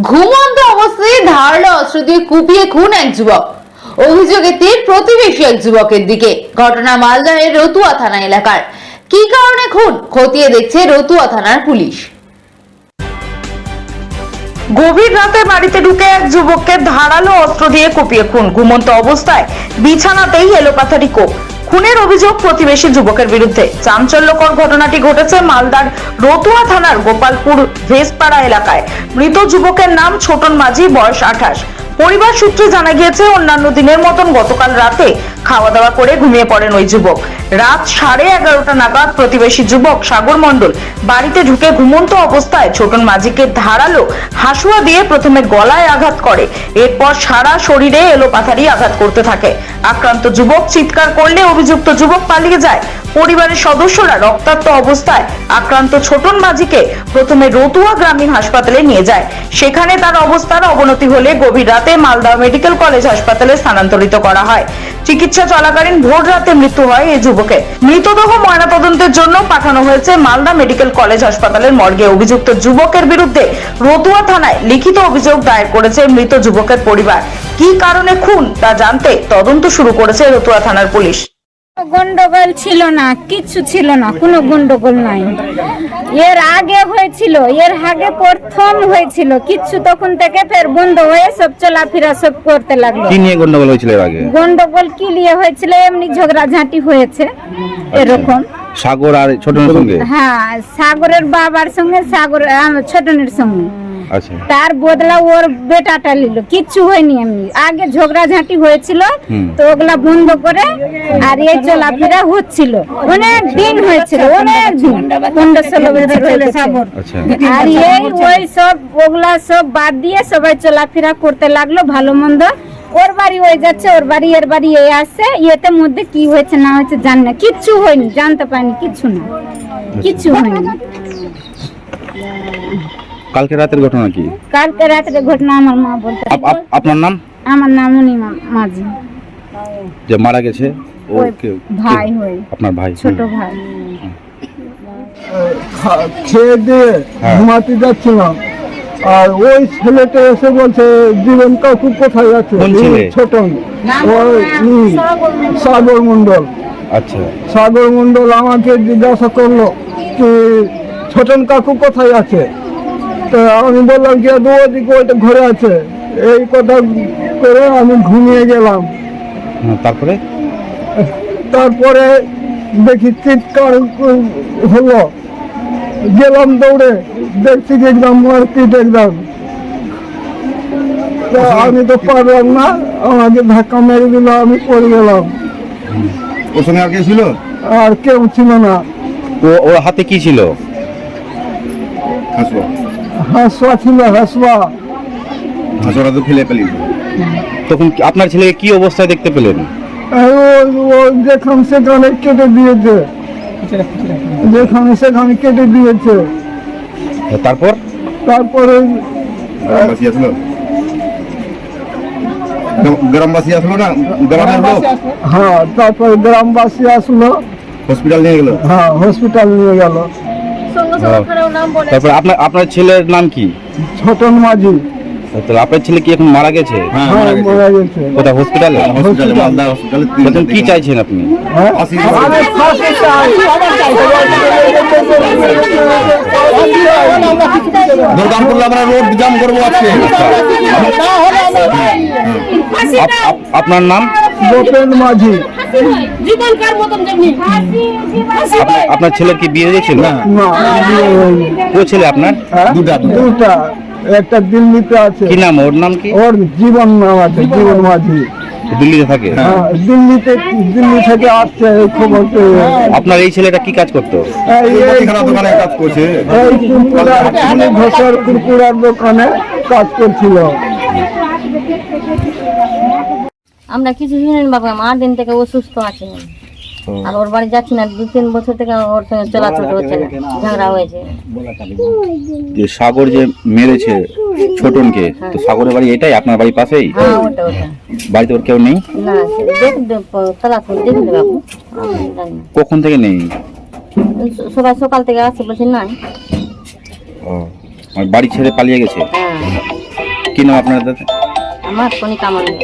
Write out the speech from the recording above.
ঘুমন্ত অবস্থায় ধারালো অস্ত্র দিয়ে কুপিয়ে খুন এক যুবক। অভিযোগে তীর প্রতিবেশী এক যুবকের দিকে। ঘটনা মালদহের রতুয়া থানা এলাকার। কি কারণে খুন খতিয়ে দেখছে রতুয়া থানার পুলিশ। গভীর রাতে বাড়িতে ঢুকে এক যুবককে ধারালো অস্ত্র দিয়ে কুপিয়ে খুন। ঘুমন্ত অবস্থায় বিছানাতেই এলোপাথারি কোপ। খুনের অভিযোগ প্রতিবেশী যুবকের বিরুদ্ধে। চাঞ্চল্যকর ঘটনাটি ঘটেছে মালদার রতুয়া থানার গোপালপুর ভেসপাড়া এলাকায়। মৃত যুবকের নাম ছোটন মাঝি, বয়স 28। পরিবার সূত্রে জানা গিয়েছে অন্যান্য দিনের মতন গতকাল রাতে খাওয়া দাওয়া করে ঘুমিয়ে পড়েন ওই যুবক। রাত 11:30 নাগাদ প্রতিবেশী যুবক সাগর মণ্ডল বাড়িতে ঢুকে ঘুমন্ত অবস্থায় ছোটন মাঝিকে ধারালো হাসুয়া দিয়ে প্রথমে গলায় আঘাত করে, এরপর সারা শরীরে এলোপাথারি আঘাত করতে থাকে। আক্রান্ত যুবক চিৎকার করলে অভিযুক্ত যুবক পালিয়ে যায়। পরিবারের সদস্যরা রক্তাক্ত অবস্থায় আক্রান্ত ছোটন মাঝিকে প্রথমে রতুয়া গ্রামীণ হাসপাতালে নিয়ে যায়। সেখানে তার অবস্থার অবনতি হলে গভীর রাতে মালদা মেডিকেল কলেজ হাসপাতালে স্থানান্তরিত করা হয়। চিকিৎসা চলাকালীন ভোর রাতে মৃত্যু হয় এই যুবকের। মৃতদেহ ময়নাতদন্তের জন্য পাঠানো হয়েছে মালদা মেডিকেল কলেজ হাসপাতালের মর্গে। অভিযুক্ত যুবকের বিরুদ্ধে রতুয়া থানায় লিখিত অভিযোগ দায়ের করেছে মৃত যুবকের পরিবার। কি কারণে খুন তা জানতে তদন্ত শুরু করেছে রতুয়া থানার পুলিশ। গন্ডগোল ছিল না, কিচ্ছু ছিল না, কোনো গন্ডগোল নাই। এর আগে হয়েছিল, এর আগে প্রথম হয়েছিল কিচ্ছু, তখন থেকে ফের বন্ধ হয়ে সব চলাফেরা সব করতে লাগলো। কি নিয়ে গন্ডগোল হয়েছিল এর আগে? গন্ডগোল কি নিয়ে হয়েছিল, এমনি ঝগড়াঝাঁটি হয়েছে এরকম। সাগর আর ছোটনের সঙ্গে? হ্যাঁ, সাগরের বাবার সঙ্গে, সাগর ছোটনের সঙ্গে। আচ্ছা, তার বদলা ওর বেটাটা নিল, কিচ্ছু হয়নি। এমনি আগে ঝগড়াঝাঁটি হয়েছিল, তো ওগুলা বন্ধ করে আর এই চলাফেরা হচ্ছিল। অনেক দিন হয়েছিল, অনেক দিন, 15-16 বছর হয়েছে। আচ্ছা। আর এই ওই সব ওগুলা সব বাদ দিয়ে সবাই চলাফেরা করতে লাগলো ভালো মন্দ। ওর বাড়ি হয়ে যাচ্ছে, ওর বাড়ি এর বাড়ি এই আসছে। ইয়েতে মধ্যে কি হয়েছে না হয়েছে জানি না, কিচ্ছু হয়নি, জানতে পারিনি, কিচ্ছু না, কিচ্ছু হয়নি। কালকে রাতের ঘটনা কি? কালকে রাতের ঘটনা আমার মা বলতে। আপনার নাম? আমার নাম অনিমা মাঝি। যে মারা গেছে ও ওই ভাই হয়, আপনার ভাই? ছোট ভাই। খেয়ে দিয়ে ঘুমাতে যাচ্ছিলাম, আর ওই ছেলেটা এসে বলছে জীবন কাকু কোথায় আছে। কোন ছেলে? ছোট সাগর মণ্ডল। আচ্ছা। সাগর মণ্ডল আমাকে জিজ্ঞাসা করলো কি ছোটন কাকু কোথায় আছে। তো আমি বললাম কি ওদিকে ওইটা ঘরে আছে। এই কথা করে আমি ঘুমিয়ে গেলাম। তারপরে দেখি চিৎকার হলো, গেলাম দৌড়ে, দেখছি যে একদম মারপিট একদম। আমি তো পারলাম না, আমাকে ধাক্কা মেরে দিল, আমি পড়ে গেলাম। ওর সঙ্গে আর কেউ ছিল? আর কেউ ছিল না। ওর হাতে কি ছিল? হাসুয়া ছিল, হাসুয়া। হাসুয়াটা তো ফেলে পেলেন। তখন আপনার ছেলেকে কি অবস্থায় দেখতে পেলেন? ও যেখানে সেখানে কেটে দিয়েছে, যেখানে সেখানে কেটে দিয়েছে। তারপরে গ্রামবাসী আসলো না? হ্যাঁ, তারপরে গ্রামবাসী আসলো, হসপিটাল নিয়ে গেল। হ্যাঁ, হসপিটাল নিয়ে গেল। তারপরে আপনার ছেলের নাম কি? ছোটন মাঝি। তাহলে আপনার ছেলে কি এখন মারা গেছে? হ্যাঁ, মারা গেছে। কোথায়? হসপিটালে? মালদা হসপিটালে। কি চাইছেন আপনি? হ্যাঁ, আমি ফাঁসি চাই। দরকার পড়লে আমরা রোড জাম করবো আজকে। আপনার নাম? গোপেন মাঝি। আপনার ছেলের কি বিয়ে হয়েছিল? না, ও ছেলে আপনার? দুটা, একটা দিল্লিতে আছে। কি নাম ওর? নাম কি? ওর জীবন নাম আছে, জীবন মাঝি। দিল্লিতে থাকে? হ্যাঁ, দিল্লি থেকে আসছে এই খবর পেয়ে। আপনার এই ছেলেটা কি কাজ করতো? কাজ করছে, এই কুরকুরার দোকানে কাজ করছিল। আমরা কিছু শুনেন বাবা, 8 দিন থেকে অসুস্থ আছে, আর ওর বাড়ি যাচ্ছি না। 2-3 বছর থেকে ওর সঙ্গে চলাচল হচ্ছে না, ঝগড়া হয়েছে। যে সাগর যে মেরেছে ছোটনকে, তো সাগরের বাড়ি এটাই আপনার বাড়ির পাশেই? হ্যাঁ, ওটা। বাড়িতে ওর কেউ নেই? না, দেখুন বাবু, কখন থেকে নেই? সবাই সকাল থেকে আসছে, বলছে নাই। বাড়ি ছেড়ে পালিয়ে গেছে? হ্যাঁ। কি নাম আপনার দাদা? আমার কনিকা মন্ডল।